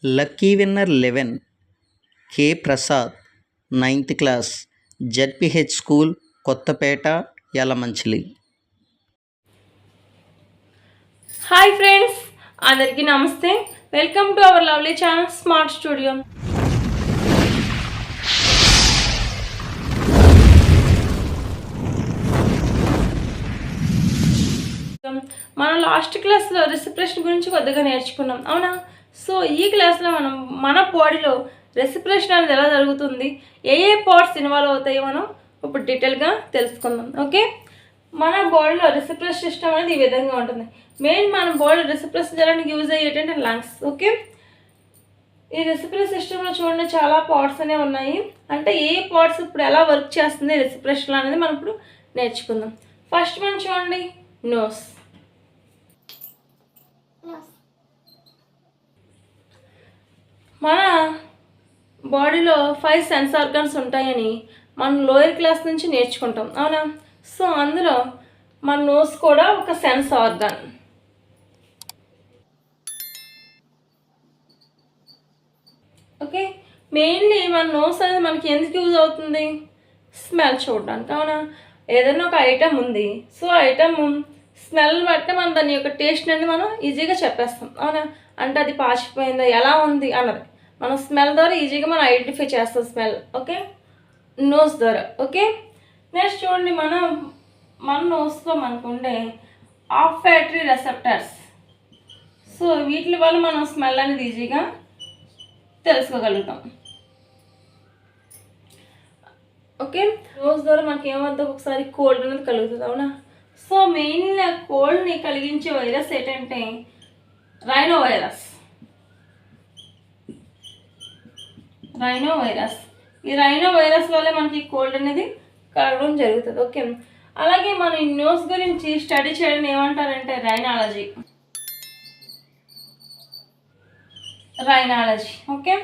Lucky winner 11 K Prasad, 9th class, ZPH school, Kothapeta, Yalamanchili. Hi friends, అందరికీ నమస్తే. Welcome to our lovely channel Smart Studio. మనం last క్లాస్లో respiration గురించి కొద్దిగా నేర్చుకున్నాం, అవునా? సో ఈ క్లాస్లో మనం మన బాడీలో రెసిపిరేషన్ అనేది ఎలా జరుగుతుంది, ఏ పార్ట్స్ ఇన్వాల్వ్ అవుతాయో మనం ఇప్పుడు డీటెయిల్గా తెలుసుకుందాం. ఓకే, మన బాడీలో రెసిపిరేషన్ సిస్టమ్ అనేది ఈ విధంగా ఉంటుంది. మెయిన్ మన బాడీ రెసిపిరేషన్ చేయడానికి యూజ్ అయ్యేటంటే లంగ్స్. ఓకే, ఈ రెసిపిరేషన్ సిస్టంలో చూడండి చాలా పార్ట్స్ అనేవి ఉన్నాయి. అంటే ఏ పార్ట్స్ ఇప్పుడు ఎలా వర్క్ చేస్తుంది రెసిపిరేషన్ అనేది మనం ఇప్పుడు నేర్చుకుందాం. ఫస్ట్ మనం చూడండి నోస్. మన బాడీలో 5 సెన్స్ ఆర్గన్స్ ఉంటాయని మనం లోయర్ క్లాస్ నుంచి నేర్చుకుంటాం, అవునా? సో అందులో మన నోస్ కూడా ఒక సెన్స్ ఆర్గన్. ఓకే, మెయిన్లీ మన నోస్ అనేది మనకి ఎందుకు యూజ్ అవుతుంది? స్మెల్ చూడడానికి, అవునా? ఏదైనా ఒక ఐటమ్ ఉంది, సో ఐటమ్ స్మెల్ బట్టి మనం దాని యొక్క టేస్ట్ అనేది మనం ఈజీగా చెప్పేస్తాం, అవునా? అంటే అది పాచిపోయిందా, ఎలా ఉంది అన్నది మనం స్మెల్ ద్వారా ఈజీగా మనం ఐడెంటిఫై చేస్తాం స్మెల్. ఓకే, నోస్ ద్వారా. ఓకే, నెక్స్ట్ చూడండి మన నోస్లో మనకు ఉండే ఆఫ్యాటరీ రెసెప్టర్స్. సో వీటి వల్ల మనం స్మెల్ అనేది ఈజీగా తెలుసుకోగలుగుతాం. ఓకే, నోస్ ద్వారా మనకి ఏమవుతుంది, ఒకసారి కోల్డ్ అనేది కలుగుతుంది, అవునా? సో మెయిన్గా కోల్డ్ని కలిగించే వైరస్ ఏంటంటే రైనో వైరస్. ఈ రైనో వైరస్ వల్లే మనకి కోల్డ్ అనేది కలగడం జరుగుతుంది. ఓకే, అలాగే మన ఈ నోస్ గురించి స్టడీ చేయడం ఏమంటారంటే రైనాలజీ. ఓకే,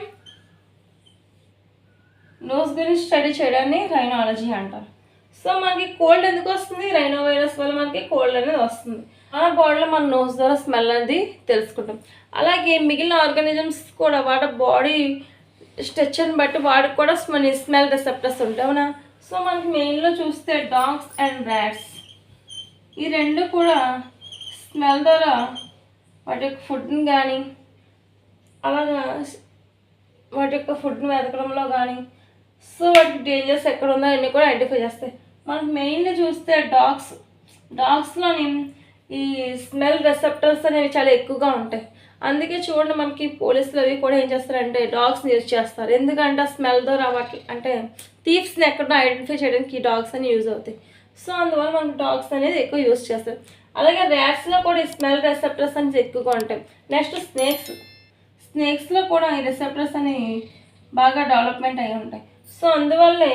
నోస్ గురించి స్టడీ చేయడాన్ని రైనాలజీ అంటారు. సో మనకి కోల్డ్ ఎందుకు వస్తుంది? రైనో వైరస్ వల్ల మనకి కోల్డ్ అనేది వస్తుంది. మన బాడీలో మన నోస్ ద్వారా స్మెల్ అనేది తెలుసుకుంటాం. అలాగే మిగిలిన ఆర్గానిజమ్స్ కూడా వాటి బాడీ స్ట్రక్చర్ని బట్టి వాడికి కూడా మన స్మెల్ రిసెప్టర్స్ ఉంటాయి, అవునా? సో మనకి మెయిన్లో చూస్తే డాగ్స్ అండ్ ర్యాట్స్, ఈ రెండు కూడా స్మెల్ ద్వారా వాటి యొక్క ఫుడ్ని కానీ అలాగా వాటి యొక్క ఫుడ్ని వెతకడంలో కానీ సో వాటికి డేంజర్స్ ఎక్కడ ఉందో అన్నీ కూడా ఐడెంటిఫై చేస్తాయి. మనకు మెయిన్గా చూస్తే డాగ్స్లోని ఈ స్మెల్ రిసెప్టర్స్ అనేవి చాలా ఎక్కువగా ఉంటాయి. అందుకే చూడండి మనకి పోలీసులు అవి కూడా ఏం చేస్తారంటే డాగ్స్ని యూజ్ చేస్తారు. ఎందుకంటే ఆ స్మెల్ ద్వారా వాటి అంటే థీఫ్స్ని ఎక్కడ ఐడెంటిఫై చేయడానికి ఈ డాగ్స్ అని యూజ్ అవుతాయి. సో అందువల్ల మనకి డాగ్స్ అనేది ఎక్కువ యూజ్ చేస్తారు. అలాగే ర్యాట్స్లో కూడా ఈ స్మెల్ రిసెప్టర్స్ అనేది ఎక్కువగా ఉంటాయి. నెక్స్ట్ స్నేక్స్లో కూడా ఈ రిసెప్టర్స్ అనేవి బాగా డెవలప్మెంట్ అయి ఉంటాయి. సో అందువల్లే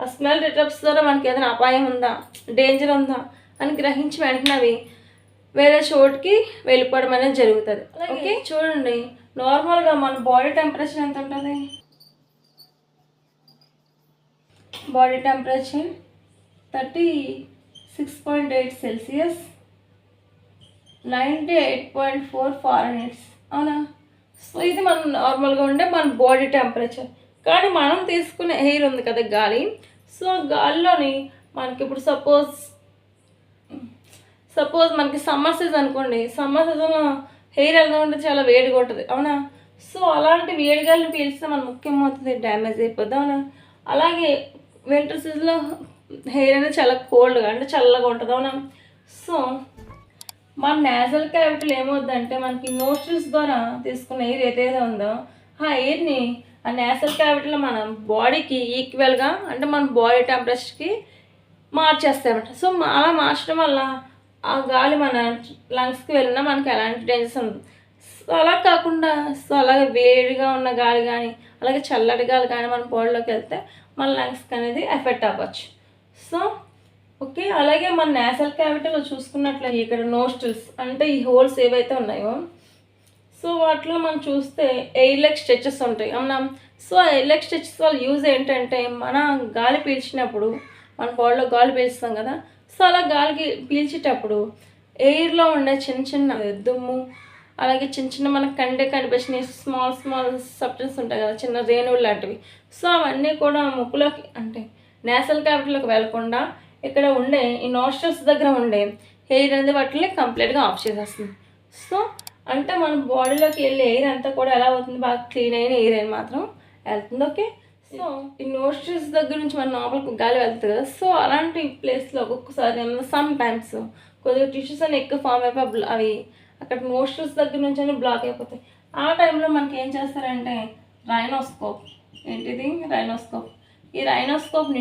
ఆ స్మెల్ రిసెప్టర్స్ ద్వారా మనకి ఏదైనా అపాయం ఉందా, డేంజర్ ఉందా అని గ్రహించి వెంటనే అవి వేరే చోటుకి వెళ్ళిపోవడం అనేది జరుగుతుంది. ఓకే, చూడండి నార్మల్గా మన బాడీ టెంపరేచర్ ఎంత ఉంటుంది? బాడీ టెంపరేచర్ 36.8 సెల్సియస్, 98.4 ఫారెన్హీట్, అవునా? సో ఇది మనం నార్మల్గా ఉండే మన బాడీ టెంపరేచర్. కానీ మనం తీసుకునే ఎయిర్ ఉంది కదా, గాలి. సో గాలిలోని మనకి ఇప్పుడు సపోజ్ మనకి సమ్మర్ సీజన్ అనుకోండి, సమ్మర్ సీజన్లో హెయిర్ ఎలా ఉంటుంది, చాలా వేడిగా ఉంటుంది, అవునా? సో అలాంటి వేడిగాలిని పీల్స్తే మన ముఖ్యం అవుతుంది, డ్యామేజ్ అయిపోద్ది, అవునా? అలాగే వింటర్ సీజన్లో హెయిర్ అనేది చాలా కోల్డ్గా అంటే చల్లగా ఉంటుంది, అవునా? సో మన నేజల్ క్యావిటీలో ఏమవుద్దంటే మనకి నోస్ట్రిల్స్ ద్వారా తీసుకున్న ఎయిర్ ఏదైతే ఉందో ఆ ఎయిర్ని ఆ నేజల్ క్యావిటీలో మన బాడీకి ఈక్వల్గా అంటే మన బాడీ టెంపరేచర్కి మార్చేస్తాయన్నమాట. సో అలా మార్చడం వల్ల ఆ గాలి మన లంగ్స్కి వెళ్ళినా మనకి ఎలాంటి డేంజర్స్ ఉండదు. సో అలా కాకుండా సో అలాగే వేడిగా ఉన్న గాలి కానీ అలాగే చల్లటి గాలి కానీ మన బాడీలోకి వెళ్తే మన లంగ్స్కి అనేది ఎఫెక్ట్ అవ్వచ్చు. సో ఓకే, అలాగే మన నేసల్ క్యావిటీలో చూసుకున్నట్లయితే ఇక్కడ నోస్ట్రిల్స్ అంటే ఈ హోల్స్ ఏవైతే ఉన్నాయో సో వాటిలో మనం చూస్తే ఎయిర్లెక్ స్ట్రెచెస్ ఉంటాయి, అవునా? సో ఆ ఎయిర్లెక్ స్ట్రెచెస్ వల్ల యూజ్ ఏంటంటే మన గాలి పీల్చినప్పుడు మన బాడీలో గాలి పీల్చుతాం కదా, సో అలా గాలికి పీల్చేటప్పుడు ఎయిర్లో ఉండే చిన్న చిన్న దుమ్ము అలాగే చిన్న చిన్న మనకు కంటే కనిపించిన స్మాల్ స్మాల్ సబ్స్టెన్స్ ఉంటాయి కదా, చిన్న రేణువులు లాంటివి. సో అవన్నీ కూడా ముక్కులోకి అంటే నేసల్ క్యావిటీలోకి వెళ్లకుండా ఇక్కడ ఉండే ఈ నోస్ట్రల్స్ దగ్గర ఉండే హెయిర్ అనేది వాటిని కంప్లీట్గా ఆఫ్ చేసేస్తుంది. సో అంటే మన బాడీలోకి వెళ్ళే ఎయిర్ అంతా కూడా ఎలా అవుతుంది, బాగా క్లీన్ అయిన ఎయిర్ అని మాత్రం వెళ్తుంది. ఓకే, సో ఈ నోస్ట్రల్స్ దగ్గర నుంచి మన లోపలికి గాలి వెళ్తుంది కదా. సో అలాంటి ప్లేస్లో ఒక్కొక్కసారి సమ్ టైమ్స్ కొద్దిగా టిష్యూస్ అని ఎక్కువ ఫామ్ అయిపోయి అవి అక్కడ నోస్ట్రల్స్ దగ్గర నుంచి అని బ్లాక్ అయిపోతాయి. ఆ టైంలో మనకి ఏం చేస్తారంటే రైనోస్కోప్, ఏంటిది రైనోస్కోప్, ఈ రైనోస్కోప్ని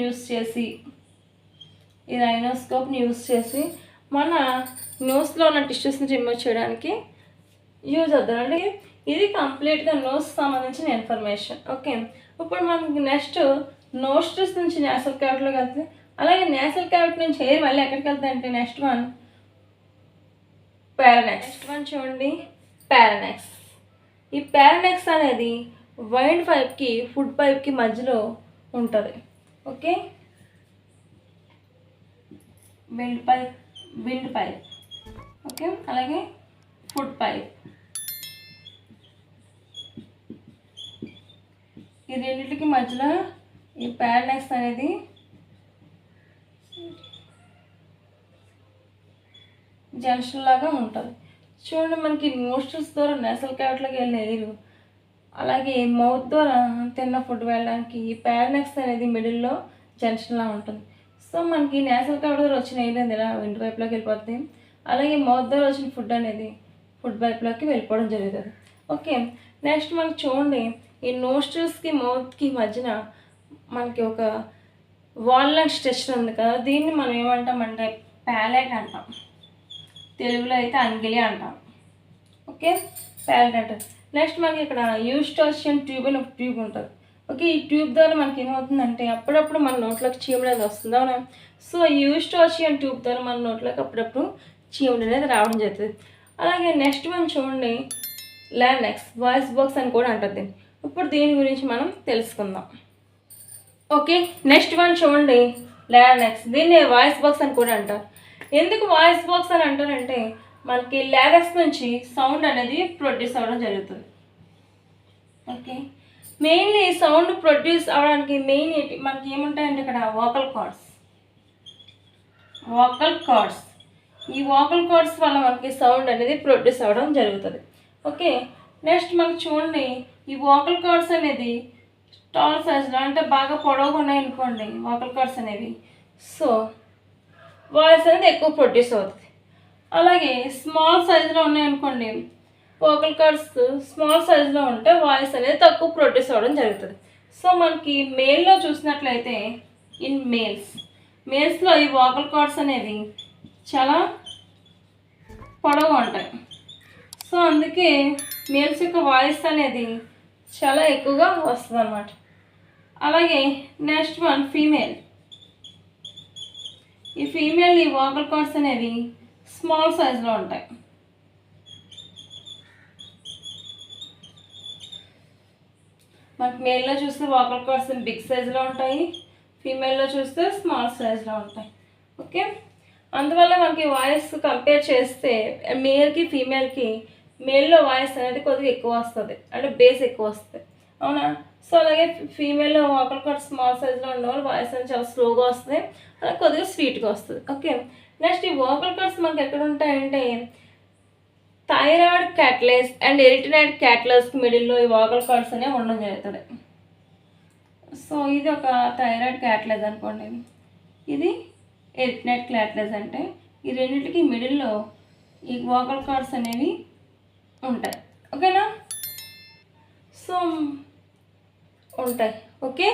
యూస్ చేసి మన నోస్లో ఉన్న టిష్యూస్ని రిమూవ్ చేయడానికి యూజ్ అవుతుంది. అంటే ఇది కంప్లీట్గా నోస్ సంబంధించిన ఇన్ఫర్మేషన్. ఓకే, ఇప్పుడు మనకి నెక్స్ట్ నోస్ట్రల్స్ నుంచి నేసల్ క్యావిటీలోకి వెళ్తుంది. అలాగే నేసల్ క్యావిటీ నుంచి ఎయిర్ మళ్ళీ ఎక్కడికి వెళ్తుంది అంటే నెక్స్ట్ వన్ చూడండి పారానెక్స్. ఈ పారానెక్స్ అనేది వైండ్ పైప్కి ఫుడ్ పైప్కి మధ్యలో ఉంటుంది. ఓకే, విండ్ పైప్ ఓకే, అలాగే ఫుడ్ పైప్, ఈ రెండింటికి మధ్యలో ఈ పారానెక్స్ అనేది జంక్షన్ లాగా ఉంటుంది. చూడండి మనకి నోస్ట్రల్స్ ద్వారా నేసల్ క్యావిటీలోకి వెళ్ళిన ఎయిర్, అలాగే మౌత్ ద్వారా తిన్న ఫుడ్ వెళ్ళడానికి ఈ పారానెక్స్ అనేది మిడిల్లో జంక్షన్లా ఉంటుంది. సో మనకి నేసల్ క్యావిటీ ద్వారా వచ్చిన ఎయిర్ అనేది ఇలా విండ్ పైప్లోకి వెళ్ళిపోతుంది. అలాగే మౌత్ ద్వారా వచ్చిన ఫుడ్ అనేది ఫుడ్ పైప్లోకి వెళ్ళిపోవడం జరుగుతుంది. ఓకే, నెక్స్ట్ మనకి చూడండి ఈ నోస్ట్రల్స్కి మౌత్కి మధ్యన మనకి ఒక వాల్నట్ స్ట్రక్చర్ ఉంది కదా, దీన్ని మనం ఏమంటామంటే ప్యాలెట్ అంటాం, తెలుగులో అయితే అంగిలి అంటాం. ఓకే, ప్యాలెట్ అంటారు. నెక్స్ట్ మనకి ఇక్కడ యూస్టాచియన్ ట్యూబ్ అని ఒక ట్యూబ్ ఉంటుంది. ఓకే, ఈ ట్యూబ్ ద్వారా మనకి ఏమవుతుందంటే అప్పుడప్పుడు మన నోట్లోకి చీముడు అనేది వస్తుంది. అవునా, సో ఈ యూస్టాచియన్ ట్యూబ్ ద్వారా మన నోట్లోకి అప్పుడప్పుడు చీముడు అనేది రావడం జరుగుతుంది. అలాగే నెక్స్ట్ వన్ చూడండి లారినక్స్, వాయిస్ బాక్స్ అని కూడా అంటుంది. ఇప్పుడు దీని గురించి మనం తెలుసుకుందాం. ఓకే, నెక్స్ట్ వన్ చూడండి లారినక్స్, దీన్ని వాయిస్ బాక్స్ అని కూడా అంటారు. ఎందుకు వాయిస్ బాక్స్ అని అంటారంటే మనకి లారినక్స్ నుంచి సౌండ్ అనేది ప్రొడ్యూస్ అవ్వడం జరుగుతుంది. ఓకే, మెయిన్లీ సౌండ్ ప్రొడ్యూస్ అవ్వడానికి మెయిన్ ఏంటి మనకి ఏముంటాయంటే ఇక్కడ వోకల్ కార్డ్స్, ఈ వోకల్ కార్డ్స్ వల్ల మనకి సౌండ్ అనేది ప్రొడ్యూస్ అవ్వడం జరుగుతుంది. ఓకే, నెక్స్ట్ మనకి చూడండి ఈ వోకల్ కార్డ్స్ అనేది టాల్ సైజ్లో అంటే బాగా పొడవుగా ఉన్నాయనుకోండి వోకల్ కార్డ్స్ అనేవి, సో వాయిస్ అనేది ఎక్కువ ప్రొడ్యూస్ అవుతుంది. అలాగే స్మాల్ సైజులో ఉన్నాయనుకోండి వోకల్ కార్డ్స్ స్మాల్ సైజులో ఉంటే వాయిస్ అనేది తక్కువ ప్రొడ్యూస్ అవ్వడం జరుగుతుంది. సో మనకి మేల్లో చూసినట్లయితే ఇన్ మేల్స్లో ఈ వోకల్ కార్డ్స్ అనేవి చాలా పొడవుగా ఉంటాయి. సో అందుకే మేల్స్ యొక్క వాయిస్ అనేది చాలా ఎక్కువగా వస్తుంది అన్నమాట. అలాగే నెక్స్ట్ వన్ ఫీమేల్, ఈ ఫీమేల్ ఈ వోకల్ కార్డ్స్ అనేవి స్మాల్ సైజులో ఉంటాయి. మనకి మేల్లో చూస్తే వోకల్ కార్డ్స్ బిగ్ సైజులో ఉంటాయి, ఫీమేల్లో చూస్తే స్మాల్ సైజులో ఉంటాయి. ఓకే, అందువల్ల మనకి వాయిస్ కంపేర్ చేస్తే మేల్కి ఫీమేల్కి మేల్లో వాయిస్ అనేది కొద్దిగా ఎక్కువ వస్తుంది, అంటే బేస్ ఎక్కువ వస్తుంది. అవునా, సో అలాగే ఫీమేల్ వోకల్ కార్డ్స్ స్మాల్ సైజులో ఉన్న వాళ్ళు వాయిస్ అనేది చాలా స్లోగా వస్తుంది, అలాగే కొద్దిగా స్వీట్గా వస్తుంది. ఓకే, నెక్స్ట్ ఈ వోకల్ కార్డ్స్ మనకి ఎక్కడ ఉంటాయంటే థైరాయిడ్ క్యాటలేజ్ అండ్ ఎరిటినాయిడ్ క్యాటలేజ్కి మిడిల్లో ఈ వోకల్ కార్డ్స్ అనేవి ఉండడం జరుగుతుంది. సో ఇది ఒక థైరాయిడ్ క్యాటలేజ్ అనుకోండి, ఇది ఎరిటినాయిడ్ క్యాటలేజ్ అంటే ఈ రెండింటికి మిడిల్లో ఈ వోకల్ కార్డ్స్ అనేవి ఉంటాయి. ఓకేనా, సో ఉంటాయి. ఓకే,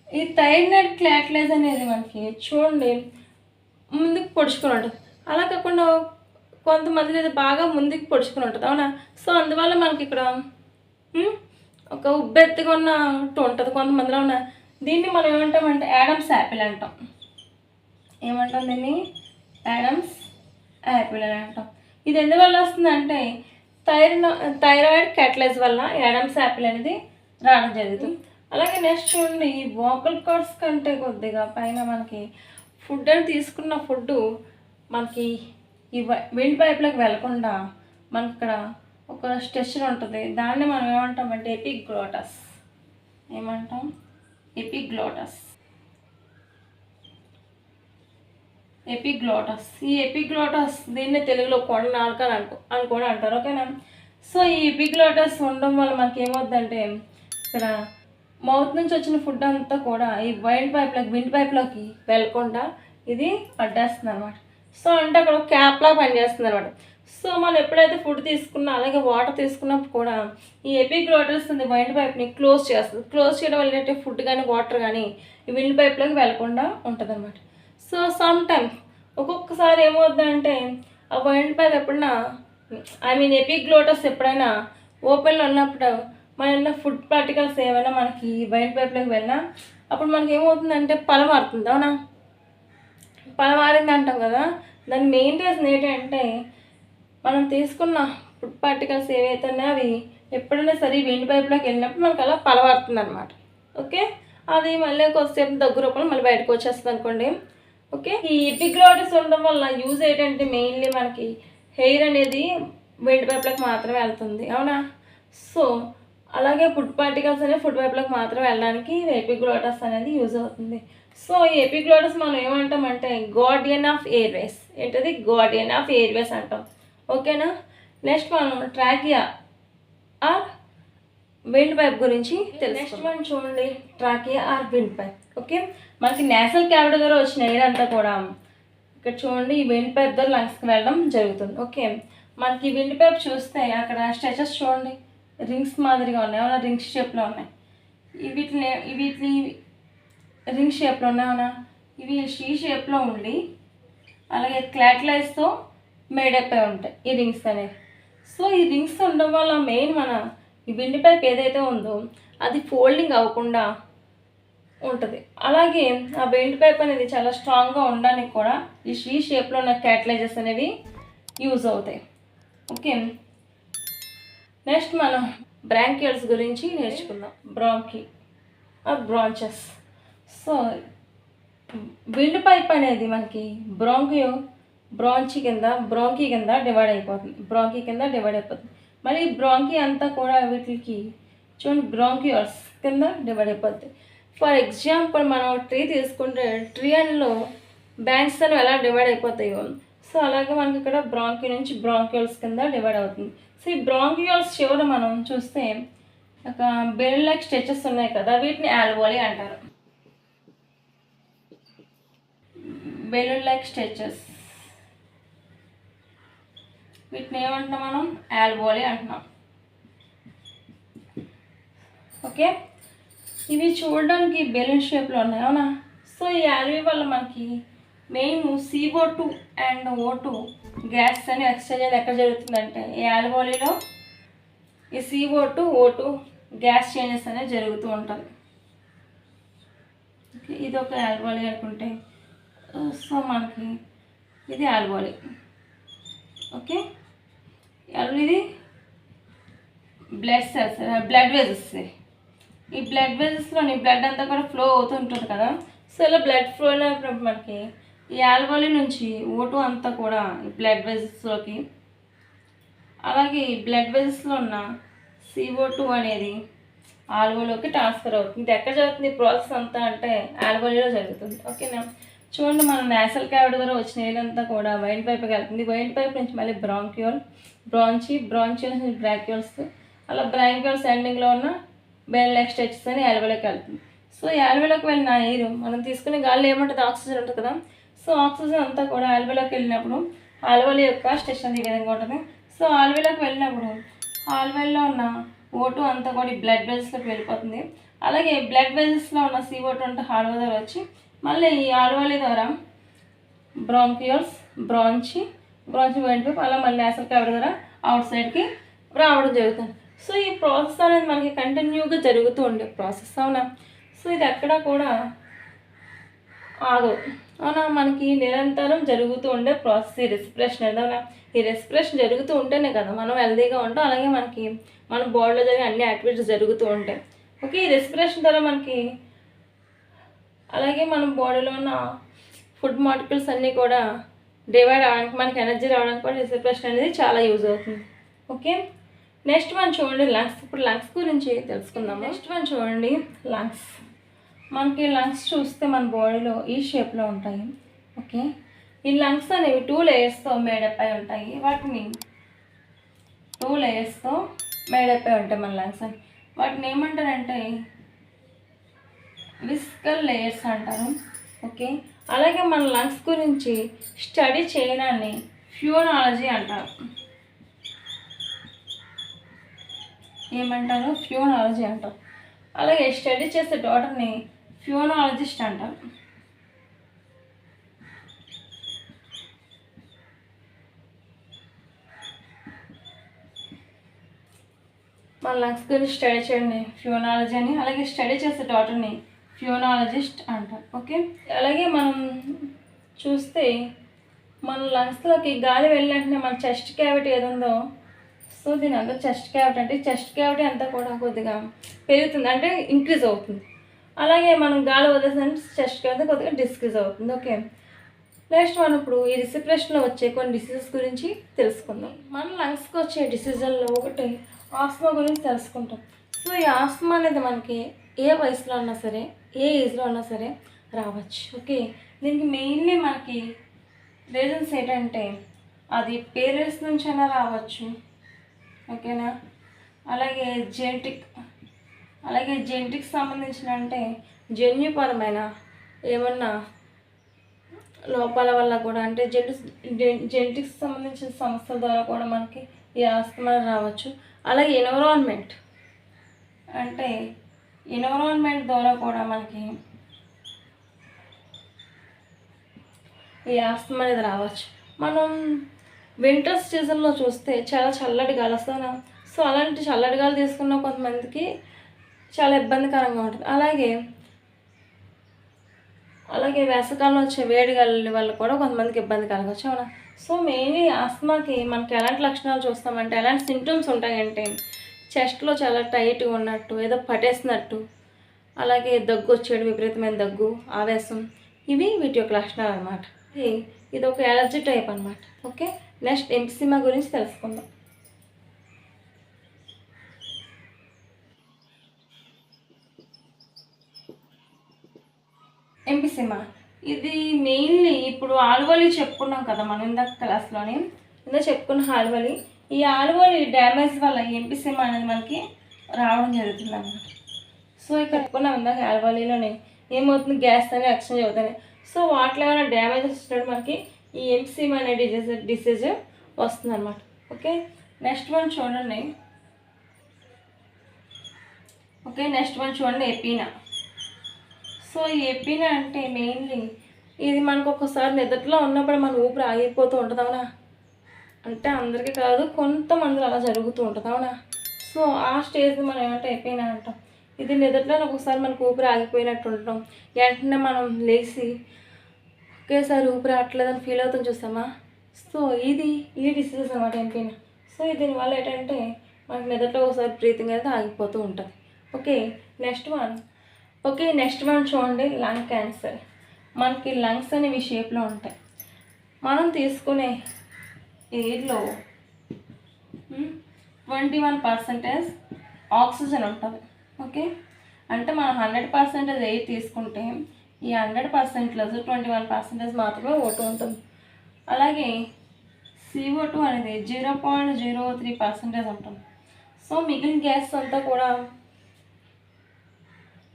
ఈ థైరాయిడ్ క్యాటలేజ్ అనేది మనకి చూడండి ముందుకు పొడుచుకొని ఉంటుంది, అలా కాకుండా కొంతమంది అది బాగా ముందుకు పొడుచుకొని ఉంటుంది. అవునా, సో అందువల్ల మనకి ఇక్కడ ఒక ఉబ్బెత్తుగా ఉన్నట్టు ఉంటుంది కొంతమందిలో ఉన్న. దీన్ని మనం ఏమంటామంటే యాడమ్స్ యాపిల్ అంటాం. ఏమంటాం దీన్ని? యాడమ్స్ యాపిల్ అని అంటాం. ఇది ఎందువల్ల వస్తుందంటే థైరాయిడ్ క్యాటలేజ్ వల్ల యాడమ్స్ యాపిల్ అనేది రావడం జరుగుతుంది. అలాగే నెక్స్ట్ చూడండి ఈ వోకల్ కార్డ్స్ కంటే కొద్దిగా పైన మనకి ఫుడ్ అని తీసుకున్న ఫుడ్ మనకి ఈ విండ్ పైప్లోకి వెళ్లకుండా మనకి ఇక్కడ ఒక స్ట్రక్చర్ ఉంటుంది. దాన్ని మనం ఏమంటామంటే ఎపిగ్లోటస్. ఏమంటాం? ఎపిగ్లోటస్. ఎపిగ్లోటస్. ఈ ఎపిగ్లోటస్ దీన్ని తెలుగులో కొండ నాలుక అని కూడా అంటారు. ఓకేనా? సో ఈ ఎపిగ్లోటస్ ఉండడం వల్ల మనకి ఏమవుతుందంటే ఇక్కడ మౌత్ నుంచి వచ్చిన ఫుడ్ అంతా కూడా ఈ విండ్ పైప్లోకి వెళ్ళకుండా ఇది అడ్డేస్తుంది అనమాట. సో అంటే అక్కడ క్యాప్లా పనిచేస్తుంది అనమాట. సో మనం ఎప్పుడైతే ఫుడ్ తీసుకున్నా అలాగే వాటర్ తీసుకున్నప్పుడు కూడా ఈ ఎపిగ్లోటస్ వైండ్ పైప్ని క్లోజ్ చేస్తుంది. క్లోజ్ చేయడం వల్ల ఏంటంటే ఫుడ్ కానీ వాటర్ కానీ ఈ విండ్ పైప్లోకి వెళ్ళకుండా ఉంటుంది అనమాట. సో సమ్ టైమ్ ఒక్కొక్కసారి ఏమవుతుందంటే ఆ వైండ్ పైప్ ఎప్పుడైనా ఎపిగ్లోటస్ ఎప్పుడైనా ఓపెన్లో ఉన్నప్పుడు మన ఫుడ్ పార్టికల్స్ ఏమైనా మనకి వైండ్ పైప్లోకి వెళ్ళినా అప్పుడు మనకి ఏమవుతుందంటే పలమారుతుంది. అవునా? పలమారింది అంటాం కదా. దాని మెయిన్ రీజన్ ఏంటంటే మనం తీసుకున్న ఫుడ్ పార్టికల్స్ ఏవైతే ఉన్నాయో అవి ఎప్పుడైనా సరే విండ్ పైప్లోకి వెళ్ళినప్పుడు మనకు అలా పలవారుతుంది అనమాట. ఓకే, అది మళ్ళీ కొద్దిసేపు దగ్గర రూపంలో మళ్ళీ బయటకు వచ్చేస్తుంది అనుకోండి. ఓకే, ఈ ఎపిగ్లోటస్ ఉండడం వల్ల యూజ్ ఏంటంటే మెయిన్లీ మనకి హెయిర్ అనేది విండ్ పైప్లోకి మాత్రమే వెళ్తుంది. అవునా? సో అలాగే ఫుడ్ పార్టికల్స్ అనేవి ఫుడ్ పైప్లోకి మాత్రమే వెళ్ళడానికి ఎపిగ్లోటస్ అనేది యూజ్ అవుతుంది. సో ఈ ఎపిగ్లోటస్ మనం ఏమంటామంటే గార్డియన్ ఆఫ్ ఎయిర్వేస్. ఏంటది? గార్డియన్ ఆఫ్ ఎయిర్వేస్ అంటాం. ఓకేనా? నెక్స్ట్ మనం ట్రాకియా ఆర్ విండ్ పైప్ గురించి నెక్స్ట్ మనం చూడండి, trachea or wind pipe. Okay, మనకి నేసల్ క్యావిటీ ద్వారా వచ్చిన ఎయిర్ అంతా కూడా ఇక్కడ చూడండి ఈ విండ్ పైప్ ద్వారా లంగ్స్కి వెళ్ళడం జరుగుతుంది. ఓకే, మనకి విండ్ పైప్ చూస్తే అక్కడ స్ట్రెచెస్ చూడండి రింగ్స్ మాదిరిగా ఉన్నాయి. అవునా? రింగ్స్ షేప్లో ఉన్నాయి. వీటిని రింగ్ షేప్లో ఉన్నాయి. అవునా? ఇవి షీ షేప్లో ఉండి అలాగే క్లాట్లైజ్తో మేడప్ అయి ఉంటాయి ఈ రింగ్స్ అనేవి. సో ఈ రింగ్స్ ఉండడం వల్ల మెయిన్ మన ఈ విండ్ పైప్ ఏదైతే ఉందో అది ఫోల్డింగ్ అవ్వకుండా ఉంటుంది. అలాగే ఆ విండ్ పైప్ అనేది చాలా స్ట్రాంగ్గా ఉండడానికి కూడా ఈ షీ షేప్లో ఉన్న క్యాటలైజర్స్ అనేవి యూజ్ అవుతాయి. ఓకే, నెక్స్ట్ మనం బ్రాంకియల్స్ గురించి నేర్చుకుందాం. Bronchi are branches. So windpipe అనేది మనకి బ్రాంకీ కింద డివైడ్ అయిపోతుంది. మరి బ్రాంకీ అంతా కూడా వీటికి చూడండి బ్రాంకియల్స్ కింద డివైడ్ అయిపోతుంది. ఫర్ ఎగ్జాంపుల్ మనం ట్రీ తీసుకుంటే ట్రీ అండ్లో బ్యాంక్స్ అనేవి ఎలా డివైడ్ అయిపోతాయో సో అలాగే మనకి ఇక్కడ బ్రాంకీ నుంచి బ్రాంకియల్స్ కింద డివైడ్ అవుతుంది. సో ఈ బ్రాంకియల్స్ చివర మనం చూస్తే ఒక బెల్ లైక్ స్ట్రెచెస్ ఉన్నాయి కదా, వీటిని ఆల్వోలీ అంటారు. బెలూన్ లైక్ స్ట్రెచెస్ వీటిని ఏమంటున్నాం మనం? ఆల్వోలీ అంటున్నాం. ఓకే, ఇవి చూడడానికి బెలూన్ షేప్లో ఉన్నాయి. అవునా? సో ఈ ఆల్వీ వల్ల మనకి main CO2 and O2 gas అని ఎక్స్చేంజ్ అనేది ఎక్కడ జరుగుతుందంటే ఈ ఆల్వోలీలో ఈ CO2 O2 గ్యాస్ చేంజెస్ అనేది జరుగుతూ ఉంటుంది. ఓకే, ఇది ఒక ఆల్వోలీ అనుకుంటే సో మనకి ఇది ఆల్వోలీ. ఓకే, ఇది బ్లడ్ సెల్స్, బ్లడ్ వెజెస్. ఈ బ్లడ్ వెజెస్లోని బ్లడ్ అంతా కూడా ఫ్లో అవుతూ ఉంటుంది కదా. సో ఇలా బ్లడ్ ఫ్లో అయినప్పుడు మనకి ఈ ఆల్వోలీ నుంచి O2 అంతా కూడా ఈ బ్లడ్ వెజెస్లోకి అలాగే ఈ బ్లడ్ వెజెస్లో ఉన్న CO2 అనేది ఆల్వోలోకి ట్రాన్స్ఫర్ అవుతుంది. ఇది ఎక్కడ జరుగుతుంది ప్రాసెస్ అంతా అంటే ఆల్వోలీలో జరుగుతుంది. ఓకేనా? చూడండి మన నేసల్ క్యావిటీ ద్వారా వచ్చిన ఎయిర్ అంతా కూడా వైండ్ పైప్కి వెళ్తుంది. వైండ్ పైప్ నుంచి మళ్ళీ బ్రాంచియల్స్ నుంచి బ్రాంకియల్స్, అలా బ్రాంకియల్స్ ఎండింగ్లో ఉన్న బెల్ లైక్ స్ట్రెచెస్ అని ఆల్వోలోకి వెళ్తుంది. సో ఈ ఆల్వోలోకి వెళ్ళిన ఎయిర్ మనం తీసుకునే గాలిలో ఏమంటుంది? ఆక్సిజన్ ఉంటుంది కదా. సో ఆక్సిజన్ అంతా కూడా ఆల్వోలోకి వెళ్ళినప్పుడు ఆల్వోలీ యొక్క స్ట్రెచ్ ఈ విధంగా ఉంటుంది. సో ఆల్వోలోకి వెళ్ళినప్పుడు ఆల్వోలో ఉన్న O2 అంతా కూడా ఈ బ్లడ్ వెజెస్లోకి వెళ్ళిపోతుంది. అలాగే బ్లడ్ వెజెస్లో ఉన్న CO2 అంటే ఆల్వో ద్వారా వచ్చి మళ్ళీ ఈ ఆల్వోలీ ద్వారా బ్రాంకియల్స్ బ్రాంచి వైండ్ పైప్ అలా మళ్ళీ నేసల్ క్యావిటీ ద్వారా అవుట్ సైడ్కి రావడం జరుగుతుంది. సో ఈ ప్రాసెస్ అనేది మనకి కంటిన్యూగా జరుగుతూ ఉండే ప్రాసెస్. అవునా? సో ఇది ఎక్కడా కూడా ఆగదు. అవునా? మనకి నిరంతరం జరుగుతూ ఉండే ప్రాసెస్ ఈ రెస్పిరేషన్ అనేది. అవునా? ఈ రెస్పిరేషన్ జరుగుతూ ఉంటేనే కదా మనం హెల్తీగా ఉంటాం. అలాగే మనకి మన బాడీలో జరిగే అన్ని యాక్టివిటీస్ జరుగుతూ ఉంటాయి. ఓకే, ఈ రెస్పిరేషన్ ద్వారా మనకి అలాగే మన బాడీలో ఉన్న ఫుడ్ పార్టికల్స్ అన్నీ కూడా డివైడ్ అవ్వడానికి మనకి ఎనర్జీ రావడానికి కూడా రెస్పిరేషన్ అనేది చాలా యూజ్ అవుతుంది. ఓకే, నెక్స్ట్ వన్ చూడండి లంగ్స్. ఇప్పుడు లంగ్స్ గురించి తెలుసుకుందాం. నెక్స్ట్ వన్ చూడండి లంగ్స్. మనకి లంగ్స్ చూస్తే మన బాడీలో ఈ షేప్లో ఉంటాయి. ఓకే, ఈ లంగ్స్ అనేవి 2 లేయర్స్తో మేడప్ అయి ఉంటాయి. వాటిని 2 లేయర్స్తో మేడప్ అయి ఉంటాయి మన లంగ్స్ అని. వాటిని ఏమంటారంటే విస్కల్ లేయర్స్ అంటారు. ఓకే, అలాగే మన లంగ్స్ గురించి స్టడీ చేయడాన్ని ఫ్యూనాలజీ అంటారు. ఏమంటారు? ఫ్యూనాలజీ అంటారు. అలాగే స్టడీ చేసే డాక్టర్ని ఫ్యూనాలజిస్ట్ అంటారు. మన లంగ్స్ గురించి స్టడీ చేయండి ఫ్యూనాలజీ అని, అలాగే స్టడీ చేసే డాక్టర్ని ఫ్యూనాలజిస్ట్ అంటారు. ఓకే, అలాగే మనం చూస్తే మన లంగ్స్లోకి గాలి వెళ్ళినట్టునే మన చెస్ట్ క్యావిటీ ఏది ఉందో, సో దీని అంతా చెస్ట్ క్యావిటీ అంటే చెస్ట్ క్యావిటీ అంతా కూడా కొద్దిగా పెరుగుతుంది, అంటే ఇంక్రీజ్ అవుతుంది. అలాగే మనం గాలి వదిలేసినట్టు చెస్ట్ క్యావిటీ కొద్దిగా డిస్క్రీజ్ అవుతుంది. ఓకే, నెక్స్ట్ మనం ఇప్పుడు ఈ రెస్పిరేషన్లో వచ్చే కొన్ని డిసీజెస్ గురించి తెలుసుకుందాం. మన లంగ్స్కి వచ్చే డిసీజుల్లో ఒకటి ఆస్మా గురించి తెలుసుకుంటాం. సో ఈ ఆస్మా అనేది మనకి ఏ వయసులో ఉన్నా సరే, ఏ ఏజ్లో ఉన్నా సరే రావచ్చు. ఓకే, దీనికి మెయిన్లీ మనకి రీజన్స్ ఏంటంటే అది పేరెంట్స్ నుంచైనా రావచ్చు. ఓకేనా, అలాగే జెనెటిక్స్ సంబంధించిన అంటే జన్యుపరమైన ఏమన్నా లోపాల వల్ల కూడా, అంటే జెనెటిక్స్ సంబంధించిన సమస్యల ద్వారా కూడా మనకి ఈ ఆస్తమా రావచ్చు. అలాగే ఎన్విరాన్మెంట్ ద్వారా కూడా మనకి ఈ ఆస్తమా అనేది రావచ్చు. మనం వింటర్ సీజన్లో చూస్తే చాలా చల్లటి గాలి వస్తుంది. సో అలాంటి చల్లటి గాలి తీసుకున్న కొంతమందికి చాలా ఇబ్బందికరంగా ఉంటుంది. అలాగే వేసవికాలంలో వచ్చే వేడి గాలి వల్ల కూడా కొంతమందికి ఇబ్బంది కలగవచ్చు. అవునా, సో మెయిన్లీ ఆస్తమాకి మనకి ఎలాంటి లక్షణాలు చూస్తామంటే, ఎలాంటి సింటమ్స్ ఉంటాయంటే చెస్ట్లో చాలా టైట్గా ఉన్నట్టు, ఏదో పట్టేసినట్టు, అలాగే దగ్గు వచ్చేది, విపరీతమైన దగ్గు, ఆవేశం, ఇవి వీటి యొక్క లక్షణాలు అనమాట. ఇది ఒక ఎలర్జీ టైప్ అనమాట. ఓకే, నెక్స్ట్ ఎంఫిసిమా గురించి తెలుసుకుందాం. ఎంఫిసిమా ఇది మెయిన్లీ ఇప్పుడు ఆల్వలి చెప్పుకున్నాం కదా మనం ఇందాక క్లాస్లోని, చెప్పుకున్న ఆల్వలి. ఈ ఆల్వలి డ్యామేజ్ వల్ల ఎంఫిసిమా అనేది మనకి రావడం జరుగుతుంది అన్నమాట. సో ఇక్కడ చెప్పుకున్నాం ఇందాక ఆల్వలిలోనే ఏమవుతుంది, గ్యాస్ అనేది ఎక్స్చేంజ్ అవుతుంది. సో వాటిలో ఏమైనా డ్యామేజ్ వచ్చినప్పుడు మనకి ఈ ఎంఫిసిమా అనే డిసీజ్ వస్తుంది అనమాట. ఓకే, నెక్స్ట్ వన్ చూడండి ఎపీనా. సో ఈ ఎపీనా అంటే మెయిన్లీ ఇది మనకు ఒక్కసారి నిద్రలో ఉన్నప్పుడు మన ఊపిరి ఆగిపోతూ ఉంటుంది. అవునా, అంటే అందరికీ కాదు, కొంతమంది అలా జరుగుతూ ఉంటుంది. అవునా, సో ఆ స్టేజ్ని మనం ఏమంటే ఎపీనా అంటాం. ఇది నిద్రలో ఒక్కొక్కసారి మనకు ఊపిరి ఆగిపోయినట్టు ఉండటం, వెంటనే మనం లేచి ఒకేసారి ఊపిరి ఆడలేదని ఫీల్ అవుతాం చూస్తామా. సో ఈ డిసీజెస్ అనమాట ఎపీనా. సో దీనివల్ల ఏంటంటే మనకి నిద్రలో ఒకసారి బ్రీతింగ్ అనేది ఆగిపోతూ ఉంటుంది. నెక్స్ట్ వన్ చూడండి లంగ్ క్యాన్సర్. మనకి లంగ్స్ అనేవి షేప్లో ఉంటాయి. మనం తీసుకునే ఎయిర్లో 21% ఆక్సిజన్ ఉంటుంది. ఓకే, అంటే మనం 100% ఎయిర్ తీసుకుంటే ఈ 100%లో 21% మాత్రమే ఓటు ఉంటుంది. అలాగే CO2 అనేది 0.03% ఉంటుంది. సో మిగిలిన గ్యాస్ అంతా కూడా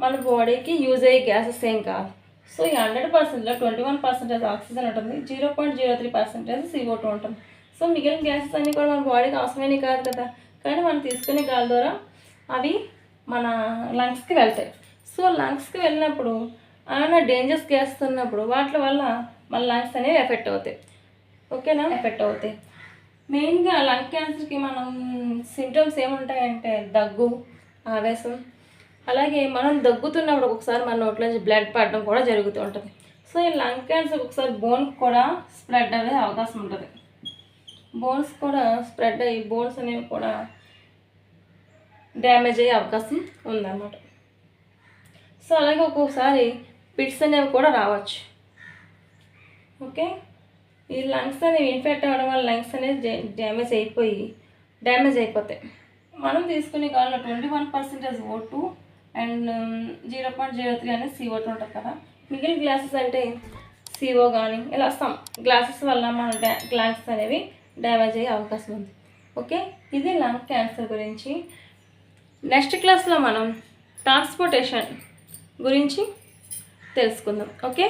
మన బాడీకి యూజ్ అయ్యే గ్యాసెస్ ఏం కాదు. సో ఈ 100%లో 21% ఆక్సిజన్ ఉంటుంది, 0.03% CO2 ఉంటుంది. సో మిగిలిన గ్యాసెస్ అన్నీ కూడా మన బాడీకి అవసరమైనవి కాదు కదా, కానీ మనం తీసుకునే గాలి ద్వారా అవి మన లంగ్స్కి వెళ్తాయి. సో లంగ్స్కి వెళ్ళినప్పుడు ఏమైనా డేంజరస్ గ్యాస్ ఉన్నప్పుడు వాటి వల్ల మన లంగ్స్ అనేవి ఎఫెక్ట్ అవుతాయి. ఓకేనా, ఎఫెక్ట్ అవుతాయి. మెయిన్గా లంగ్ క్యాన్సర్కి మనం సింటమ్స్ ఏముంటాయంటే దగ్గు, ఆవేశం, అలాగే మనం దగ్గుతున్నప్పుడు ఒకసారి మన నోట్లో నుంచి బ్లడ్ పడడం కూడా జరుగుతూ ఉంటుంది. సో ఈ లంగ్ క్యాన్సర్ ఒకసారి బోన్కి కూడా స్ప్రెడ్ అయ్యే అవకాశం ఉంటుంది. బోన్స్ కూడా స్ప్రెడ్ అయ్యి బోన్స్ అనేవి కూడా డ్యామేజ్ అయ్యే అవకాశం ఉందన్నమాట. సో అలాగే ఒక్కొక్కసారి పిట్స్ అనేవి కూడా రావచ్చు. ఓకే, ఈ లంగ్స్ అనేవి ఇన్ఫెక్ట్ అవ్వడం వల్ల లంగ్స్ అనేది డ్యామేజ్ అయిపోయి డ్యామేజ్ అయిపోతాయి. మనం తీసుకునే గాలిలో 21% O2 అండ్ 0.03 అనేది CO2 ఉంటుంది కదా. మిగిలిన గ్లాసెస్ అంటే CO కానీ ఇలా సమ్ గ్లాసెస్ వల్ల మన గ్లాసెస్ అనేవి డ్యామేజ్ అయ్యే అవకాశం ఉంది. ఓకే, ఇది లంగ్ క్యాన్సర్ గురించి. నెక్స్ట్ క్లాస్లో మనం ట్రాన్స్పోర్టేషన్ గురించి తెలుసుకుందాం. ఓకే.